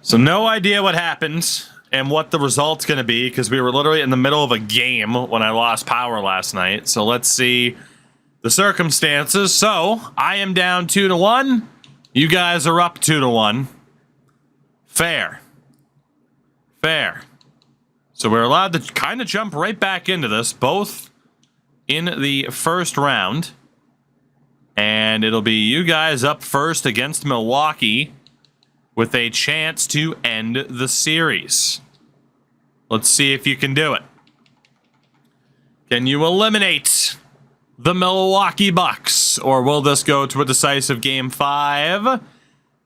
So no idea what happened and what the result's going to be because we were literally in the middle of a game when I lost power last night. So let's see the circumstances. So I am down 2-1. You guys are up 2-1. Fair. Fair. So we're allowed to kind of jump right back into this, both in the first round. And it'll be you guys up first against Milwaukee with a chance to end the series. Let's see if you can do it. Can you eliminate the Milwaukee Bucks? Or will this go to a decisive game 5?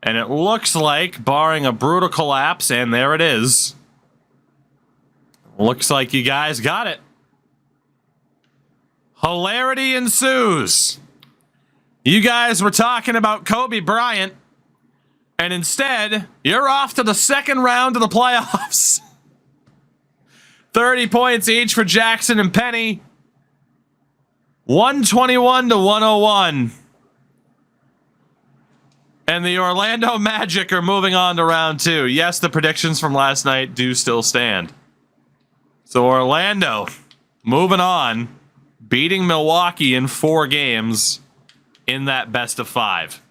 And it looks like, barring a brutal collapse, and there it is. Looks like you guys got it. Hilarity ensues. You guys were talking about Kobe Bryant, and instead, you're off to the second round of the playoffs. 30 points each for Jackson and Penny. 121-101. And the Orlando Magic are moving on to round 2. Yes, the predictions from last night do still stand. So Orlando moving on, beating Milwaukee in 4 games in that best of 5.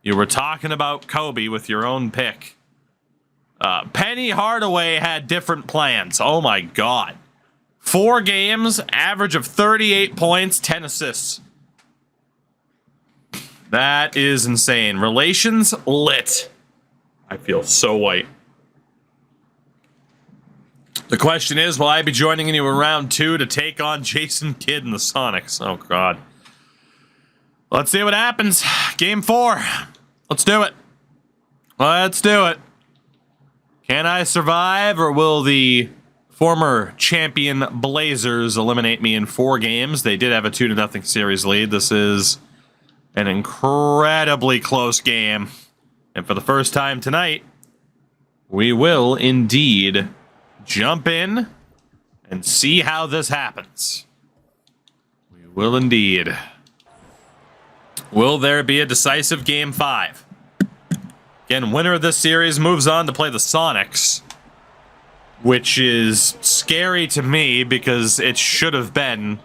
You were talking about Kobe with your own pick. Penny Hardaway had different plans. Oh my God. 4 games, average of 38 points, 10 assists. That is insane. Relations lit. I feel so white. The question is, will I be joining you in round 2 to take on Jason Kidd and the Sonics? Oh God. Let's see what happens. Game 4. Let's do it. Let's do it. Can I survive, or will the former champion Blazers eliminate me in 4 games? They did have a 2-0 series lead. This is an incredibly close game. And for the first time tonight, we will indeed jump in and see how this happens. We will indeed. Will there be a decisive game 5? Again, winner of this series moves on to play the Sonics, which is scary to me because it should have been.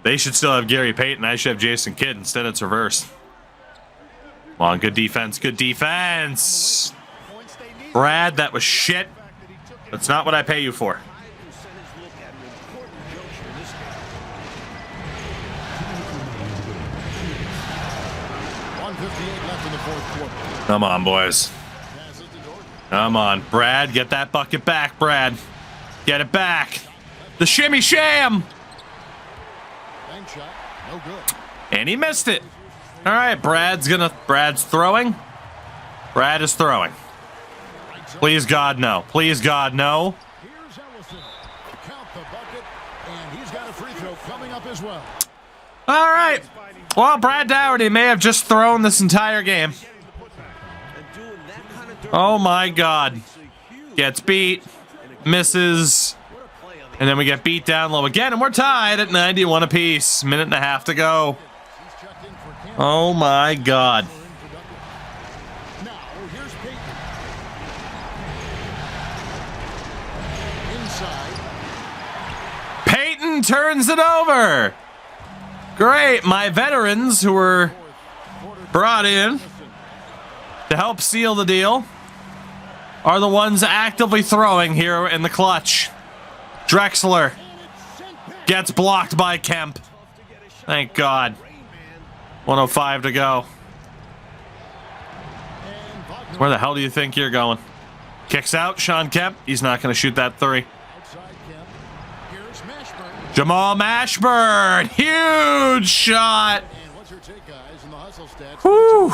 They should still have Gary Payton. I should have Jason Kidd. Instead, it's reverse. Come on, good defense. Good defense. Brad, that was shit. That's not what I pay you for. Come on, boys. Come on, Brad. Get that bucket back, Brad. Get it back. The shimmy sham. And he missed it. All right, Brad's throwing. Brad is throwing. Please, God, no. Please, God, no. All right. Well, Brad Dougherty may have just thrown this entire game. Oh, my God. Gets beat. Misses. And then we get beat down low again, and we're tied at 91 apiece. Minute and a half to go. Oh, my God. Peyton turns it over. Great. My veterans who were brought in to help seal the deal are the ones actively throwing here in the clutch. Drexler gets blocked by Kemp. Thank God. 105 to go. Where the hell do you think you're going? Kicks out, Sean Kemp. He's not going to shoot that 3. Jamal Mashburn. Huge shot. Whew.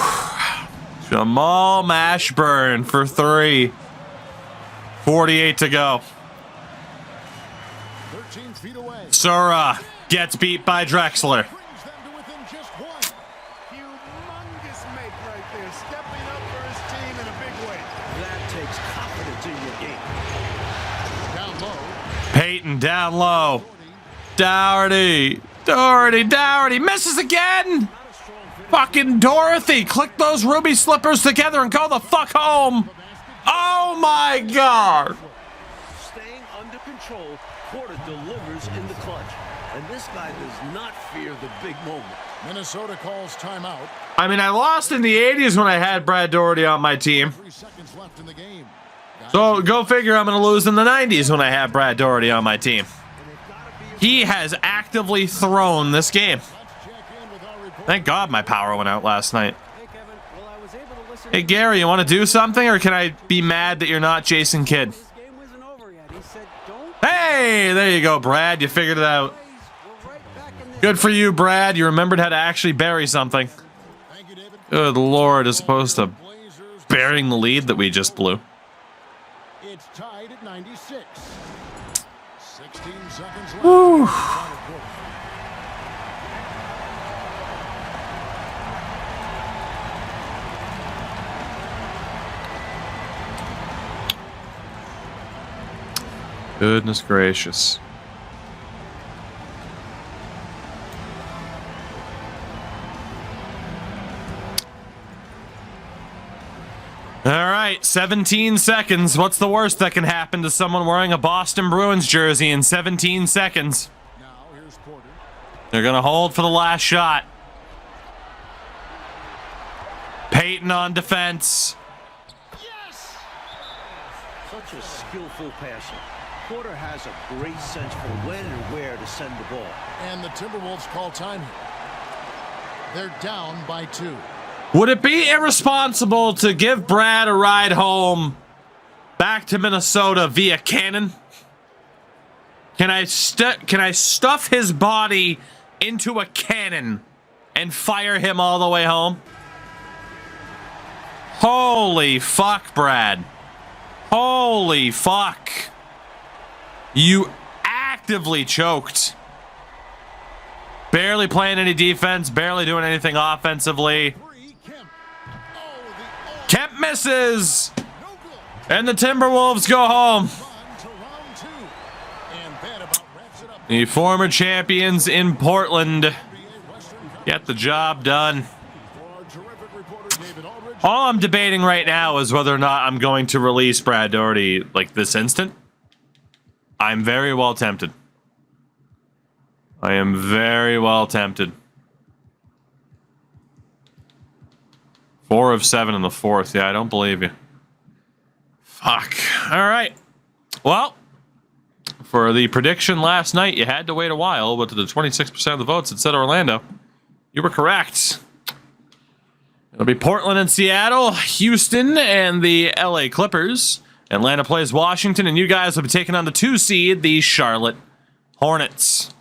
Jamal Mashburn for 3. 48 to go. Sura gets beat by Drexler. Peyton down low. Dougherty misses again. Fucking Dorothy, click those ruby slippers together and go the fuck home. Oh my God. Staying under control, Porter delivers in the clutch. And this guy does not fear the big moment. Minnesota calls timeout. I mean, I lost in the 80s when I had Brad Daugherty on my team. 3 seconds left in the game. So go figure I'm going to lose in the 90s when I have Brad Daugherty on my team. He has actively thrown this game. Thank God my power went out last night. Hey, Gary, you want to do something, or can I be mad that you're not Jason Kidd? Hey, there you go, Brad. You figured it out. Good for you, Brad. You remembered how to actually bury something. Good Lord, as opposed to burying the lead that we just blew. It's tied at 96. 16 seconds left. Whew. Goodness gracious. All right, 17 seconds. What's the worst that can happen to someone wearing a Boston Bruins jersey in 17 seconds? Now here's Porter. They're going to hold for the last shot. Peyton on defense. Yes! Such a skillful passer. Porter has a great sense for when and where to send the ball. And the Timberwolves call time here. They're down by 2. Would it be irresponsible to give Brad a ride home back to Minnesota via cannon? Can I stuff his body into a cannon and fire him all the way home? Holy fuck, Brad. Holy fuck. You actively choked. Barely playing any defense, barely doing anything offensively. Kemp misses. And the Timberwolves go home. The former champions in Portland get the job done. All I'm debating right now is whether or not I'm going to release Brad Daugherty like this instant. I'm very well tempted. I am very well tempted. 4 of 7 in the fourth. Yeah, I don't believe you. Fuck. All right. Well, for the prediction last night, you had to wait a while, but to the 26% of the votes that said Orlando, you were correct. It'll be Portland and Seattle, Houston and the LA Clippers. Atlanta plays Washington, and you guys will be taking on the 2 seed, the Charlotte Hornets.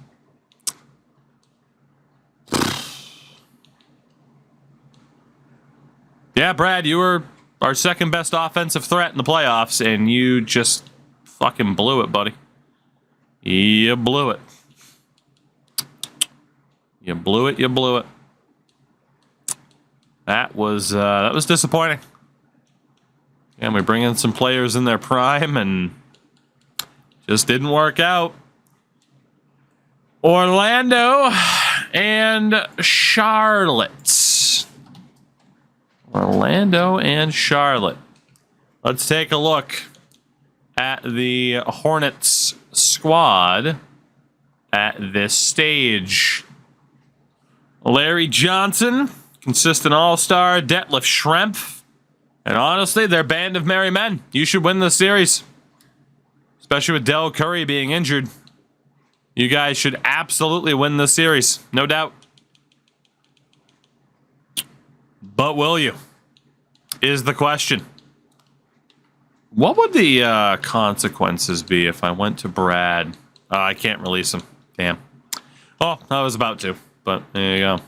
Yeah, Brad, you were our second best offensive threat in the playoffs, and you just fucking blew it, buddy. You blew it. You blew it, you blew it. That was disappointing. And we bring in some players in their prime, and just didn't work out. Orlando and Charlotte. Orlando and Charlotte. Let's take a look at the Hornets squad at this stage. Larry Johnson, consistent all-star. Detlef Schrempf. And honestly, they're a band of merry men. You should win this series. Especially with Del Curry being injured. You guys should absolutely win this series. No doubt. But will you? Is the question. What would the consequences be if I went to Brad? I can't release him. Damn. Oh, I was about to. But there you go.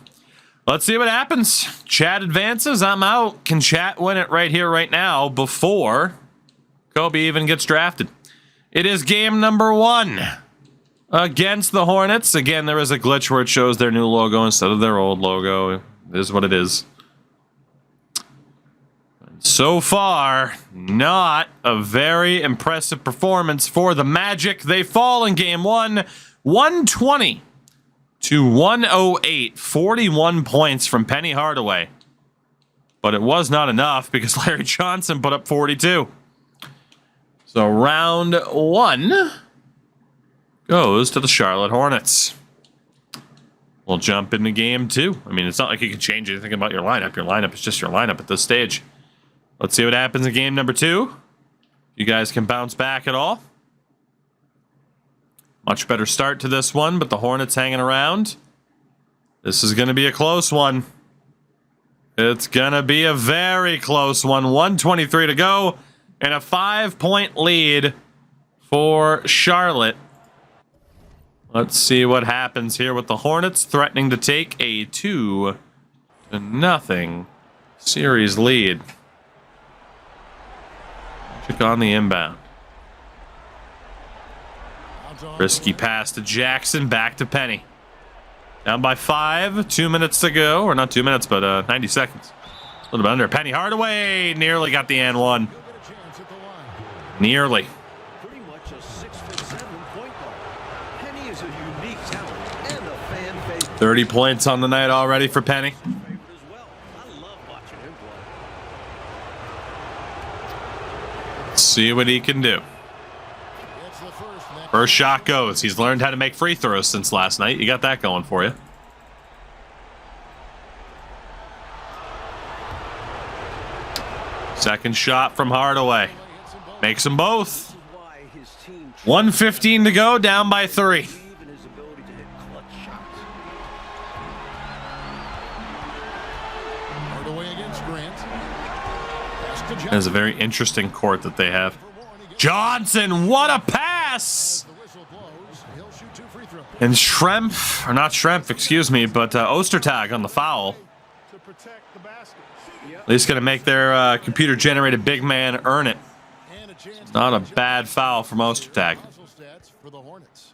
Let's see what happens. Chat advances. I'm out. Can chat win it right here, right now, before Kobe even gets drafted? It is game number 1 against the Hornets. Again, there is a glitch where it shows their new logo instead of their old logo. It is what it is. So far, not a very impressive performance for the Magic. They fall in game 1, 120 to 108. 41 points from Penny Hardaway. But it was not enough because Larry Johnson put up 42. So round 1 goes to the Charlotte Hornets. We'll jump into game 2. I mean, it's not like you can change anything about your lineup. Your lineup is just your lineup at this stage. Let's see what happens in game number 2. You guys can bounce back at all. Much better start to this one, but the Hornets hanging around. This is going to be a close one. It's going to be a very close one. 1:23 to go, and a 5-point lead for Charlotte. Let's see what happens here with the Hornets threatening to take a 2-0 series lead. Check on the inbound. Risky pass to Jackson, back to Penny. Down by 5, 2 minutes to go. Or not 2 minutes, but 90 seconds. A little bit under. Penny Hardaway nearly got the and one. Nearly. Pretty much a 6'7" point guard. Penny is a unique talent and a fan favorite 30 points on the night already for Penny. as well. I love watching him play. Let's see what he can do. First shot goes. He's learned how to make free throws since last night. You got that going for you. Second shot from Hardaway. Makes them both. Why his team 1:15 to go, down by 3. in his ability to hit clutch shots. Hardaway against Grant. Pass to That's a very interesting court that they have. Johnson, what a pass! The whistle blows. He'll shoot 2 free throws. And Schrempf, or not Schrempf, excuse me, but Ostertag on the foul. To protect the basket. At least going to make their computer-generated big man earn it. And a chance Not a bad foul from Ostertag. muscle stats for the Hornets.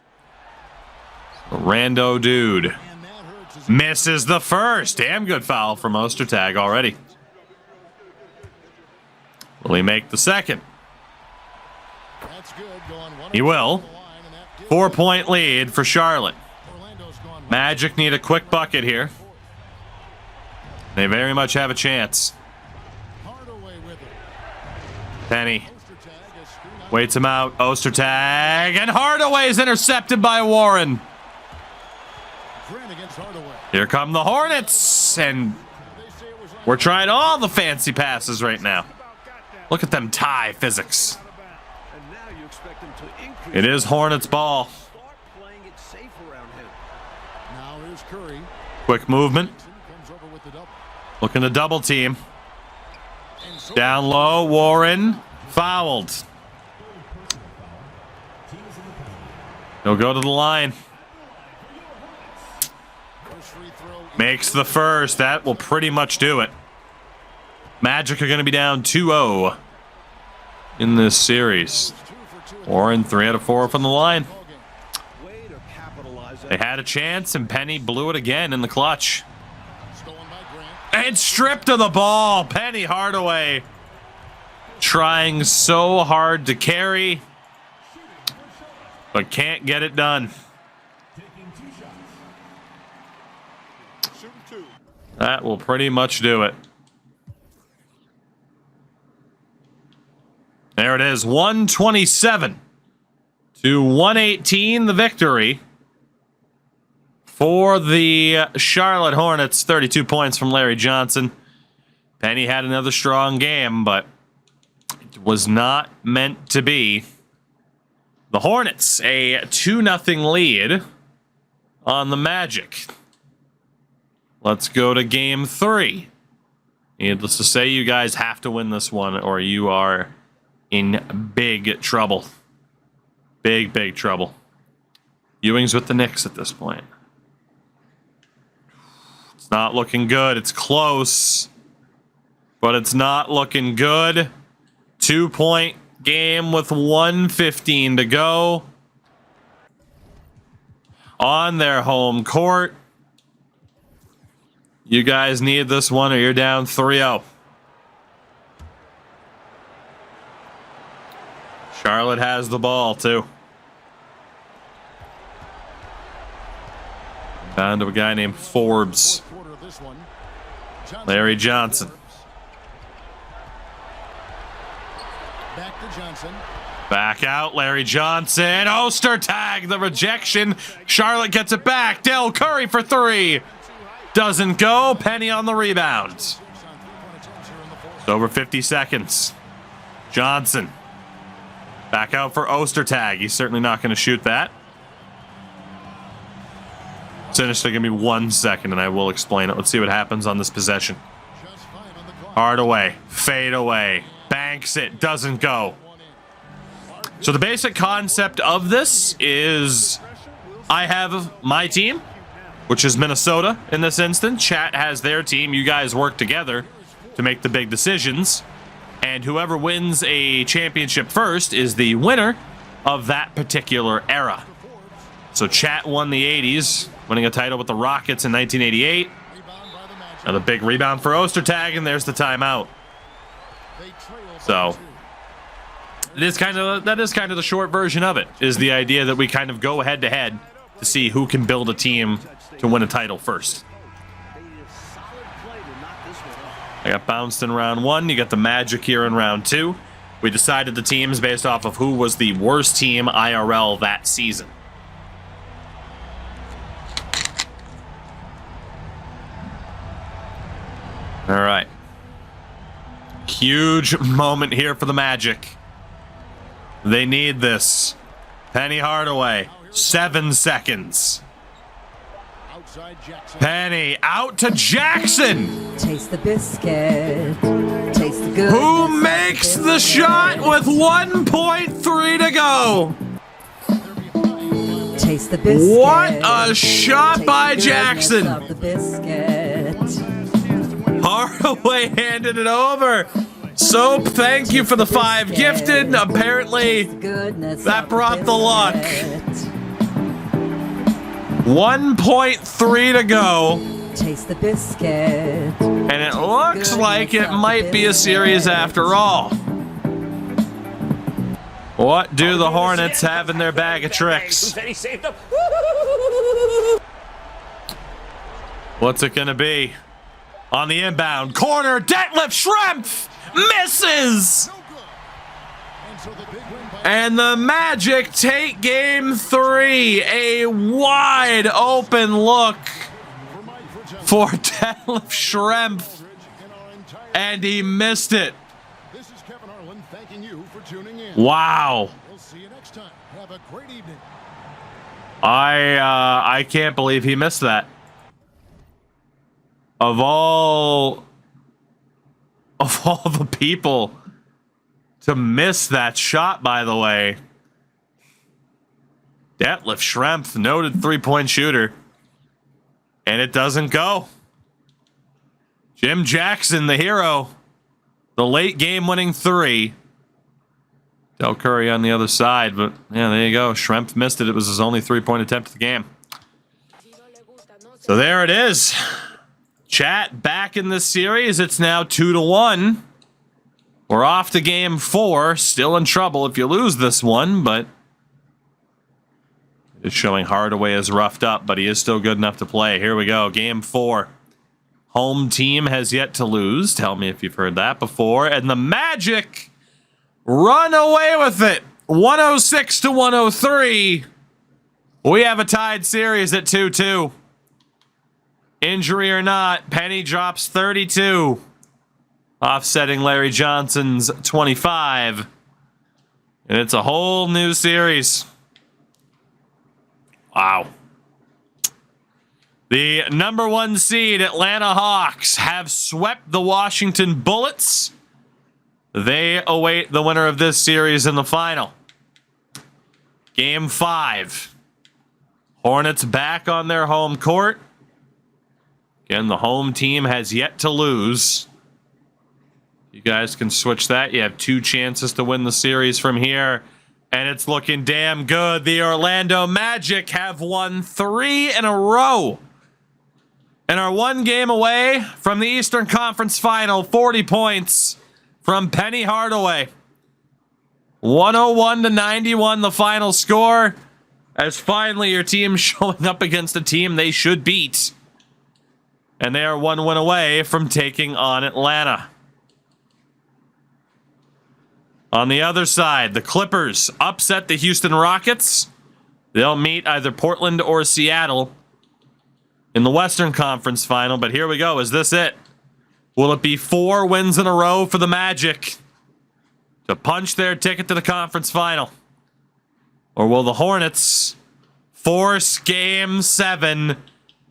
A rando dude. And that hurts his Misses the first. Damn good foul from Ostertag already. Will he make the second? That's good. Going 1 He will. the line, and that gives 4-point lead for Charlotte. Orlando's gone Magic need a quick bucket here. They very much have a chance. Hardaway with it. Penny Ostertag has screwed up. waits him out. Ostertag, and Hardaway is intercepted by Warren. Grant against Hardaway. Here come the Hornets, and They say it was on we're trying all the fancy passes right now. Look at them tie physics. And now you expect him to increase. It is Hornets ball. Start playing it safe around him. Now here's Curry. Quick movement. Comes over with the double. Looking to double team. And so Down low, Warren fouled. He'll go to the line. first free throw. Makes the first. That will pretty much do it. Magic are going to be down 2-0 in this series. 2 for 2 at Warren 3 out of 4 from the line. the ball game. Way to capitalize They had a chance, and Penny blew it again in the clutch. Stolen by Grant. And stripped of the ball. Penny Hardaway trying so hard to carry, but can't get it done. Shooting 2. That will pretty much do it. There it is, 127 to 118, the victory for the Charlotte Hornets. 32 points from Larry Johnson. Penny had another strong game, but it was not meant to be. The Hornets, a 2-0 lead on the Magic. Let's go to game 3. Needless to say, you guys have to win this one or you are in big trouble. Big trouble. Ewing's with the Knicks at this point. It's not looking good. It's close, but it's not looking good. 2-point game with 1:15 to go on their home court. You guys need this one or you're down 3-0. Charlotte has the ball too. Down to a guy named Forbes. Larry Johnson. Back to Johnson. Back out, Larry Johnson. Ostertag, the rejection. Charlotte gets it back. Del Curry for three. Doesn't go. Penny on the rebound. It's over 50 seconds. Johnson. Back out for Ostertag. He's certainly not going to shoot that. Finish to give me 1 second and I will explain it. Let's see what happens on this possession. Hardaway. Fade away. Banks it. Doesn't go. So the basic concept of this is I have my team, which is Minnesota in this instance. Chat has their team. You guys work together to make the big decisions. And whoever wins a championship first is the winner of that particular era. So Chat won the 80s, winning a title with the Rockets in 1988. Now the big rebound for Ostertag, and there's the timeout. So that is kind of the short version of it, is the idea that we kind of go head to head to see who can build a team to win a title first. I got bounced in round one. You got the Magic here in round two. We decided the teams based off of who was the worst team IRL that season. All right. Huge moment here for the Magic. They need this. Penny Hardaway, 7 seconds. Penny out to Jackson. Taste the biscuit. Taste the good. Who makes the shot with 1.3 to go? Taste the biscuit. What a shot by Jackson. Of the biscuit. Hardaway handed it over. Soap, thank you for the 5 gifted. Apparently, that brought the luck. 1.3 to go. Taste the biscuit. And it looks like it might be a series after all. What do the Hornets have in their bag of tricks? What's it gonna be? On the inbound corner, Detlef Schrempf misses! And the Magic take game 3. A wide open look for Detlef Schrempf. And he missed it. Wow. I can't believe he missed that. Of all the people to miss that shot, by the way, Detlef Schrempf, noted three-point shooter, and it doesn't go. Jim Jackson, the hero, the late game-winning 3. Del Curry on the other side, but yeah, there you go. Schrempf missed it. It was his only three-point attempt of the game. So there it is. Chat back in this series. It's now 2-1. We're off to game 4. Still in trouble if you lose this one, but it's showing Hardaway is roughed up, but he is still good enough to play. Here we go. Game 4. Home team has yet to lose. Tell me if you've heard that before. And the Magic run away with it. 106-103. We have a tied series at 2-2. Injury or not, Penny drops 32, offsetting Larry Johnson's 25. And it's a whole new series. Wow. The number 1 seed Atlanta Hawks have swept the Washington Bullets. They await the winner of this series in the final. Game 5. Hornets back on their home court. Again, the home team has yet to lose. You guys can switch that. You have 2 chances to win the series from here. And it's looking damn good. The Orlando Magic have won 3 in a row. And are 1 game away from the Eastern Conference Final. 40 points from Penny Hardaway. 101-91 the final score. as finally your team showing up against a team they should beat. And they are 1 win away from taking on Atlanta. On the other side, the Clippers upset the Houston Rockets. They'll meet either Portland or Seattle in the Western Conference Final. But here we go. Is this it? Will it be 4 wins in a row for the Magic to punch their ticket to the conference final? Or will the Hornets force Game 7?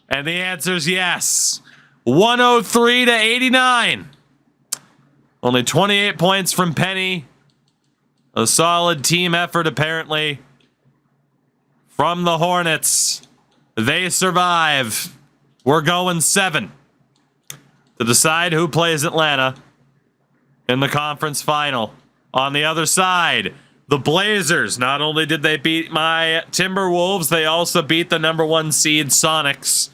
And the answer is yes. 103-89. Only 28 points from Penny. A solid team effort, apparently, from the Hornets. They survive. We're going 7 to decide who plays Atlanta in the conference final. On the other side, the Blazers. Not only did they beat my Timberwolves, they also beat the #1 seed Sonics.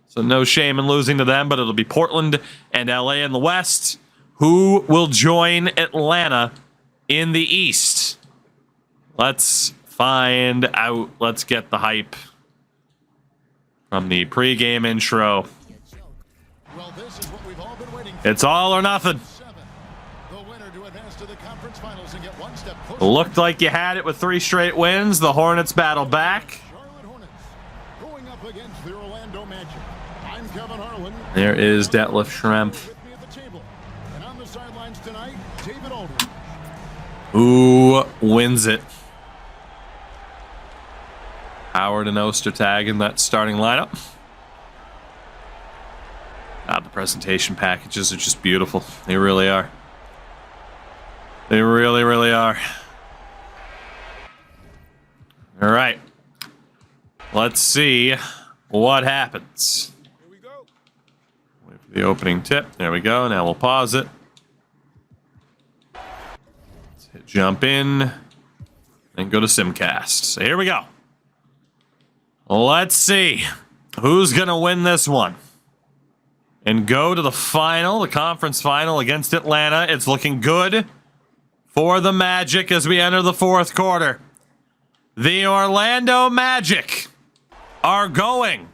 So no shame in losing to them, but it'll be Portland and LA in the West. Who will join Atlanta in the East? Let's find out. Let's get the hype from the pregame intro. Well, this is what we've all been waiting for. It's all or nothing. The winner to advance to the conference finals and get one step closer. Looked like you had it with 3 straight wins. The Hornets battle back. Charlotte Hornets going up against the Orlando Magic. I'm Kevin Harlan. There is Detlef Schrempf. With me at the table. And on the sidelines tonight, David Aldridge. Who wins it? Howard and Ostertag in that starting lineup. God, the presentation packages are just beautiful. They really are. They really, really are. All right. Let's see what happens. Here we go. Wait for the opening tip. There we go. Now we'll pause it. Let's hit jump in and go to Simcast. So here we go. Let's see who's going to win this one and go to the final, the conference final against Atlanta. It's looking good for the Magic as we enter the 4th quarter. The Orlando Magic are going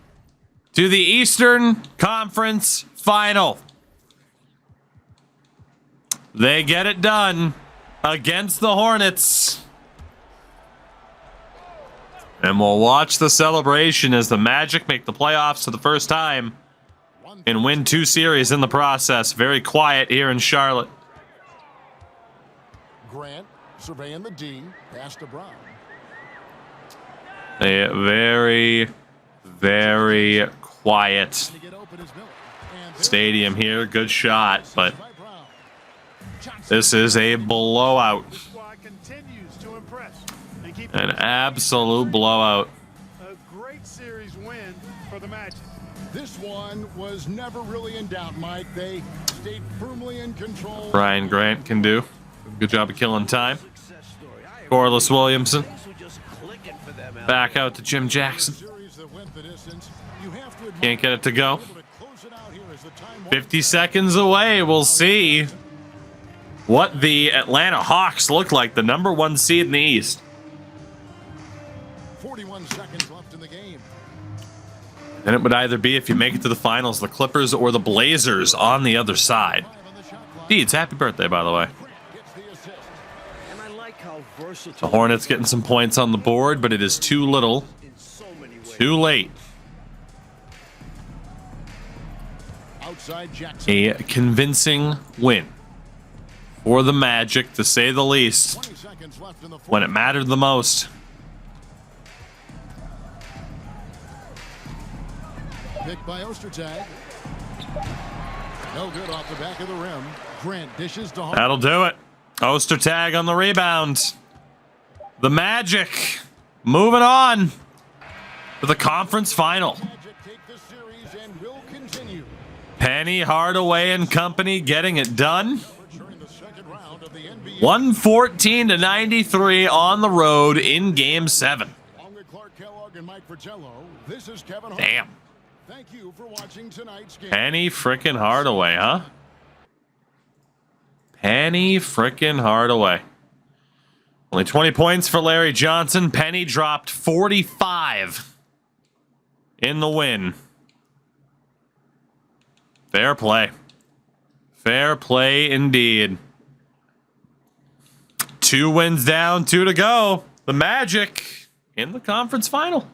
to the Eastern Conference Final. They get it done against the Hornets. And we'll watch the celebration as the Magic make the playoffs for the first time and win 2 series in the process. Very quiet here in Charlotte. Grant surveying the D. Pass to Brown. A very, very quiet To get open is Miller. And stadium here. Good shot, but by Brown. this is a blowout. The squad continues to impress and keep An absolute blowout. a great series win for the Magic. This one was never really in doubt, Mike. They stayed firmly in control. Brian Grant can do. Good job of killing time. Success story. Corliss Williamson. Things were just clicking for them out Back out to Jim Jackson. Series that went the distance. You have to admire Can't get it to go. able to close it out here as the time 50 seconds away. We'll see what the Atlanta Hawks look like. The #1 seed in the East. 41 seconds left in the game. And it would either be, if you make it to the finals, the Clippers or the Blazers on the other side. 5 on the shot clock. Deeds, happy birthday, by the way. Gets the assist. and I like how versatile The Hornets getting some points on the board, but it is too little, in so many ways. too late. Outside Jackson. A convincing win for the Magic, to say the least, 20 seconds left in the fourth. when it mattered the most. Picked by Ostertag. No good off the back of the rim. Grant dishes to Hart. That'll do it. Ostertag on the rebound. The Magic moving on to the conference final. Magic take the series and will continue. Penny Hardaway and company getting it done. During the second round of the NBA. 114-93 on the road in Game 7. Along with Clark Kellogg and Mike Fratello, this is Kevin Hart. Damn. Thank you for watching tonight's game. Penny frickin' Hardaway, huh? Penny frickin' Hardaway. Only 20 points for Larry Johnson. Penny dropped 45 in the win. Fair play. Fair play indeed. 2 wins down, 2 to go. The Magic in the conference final.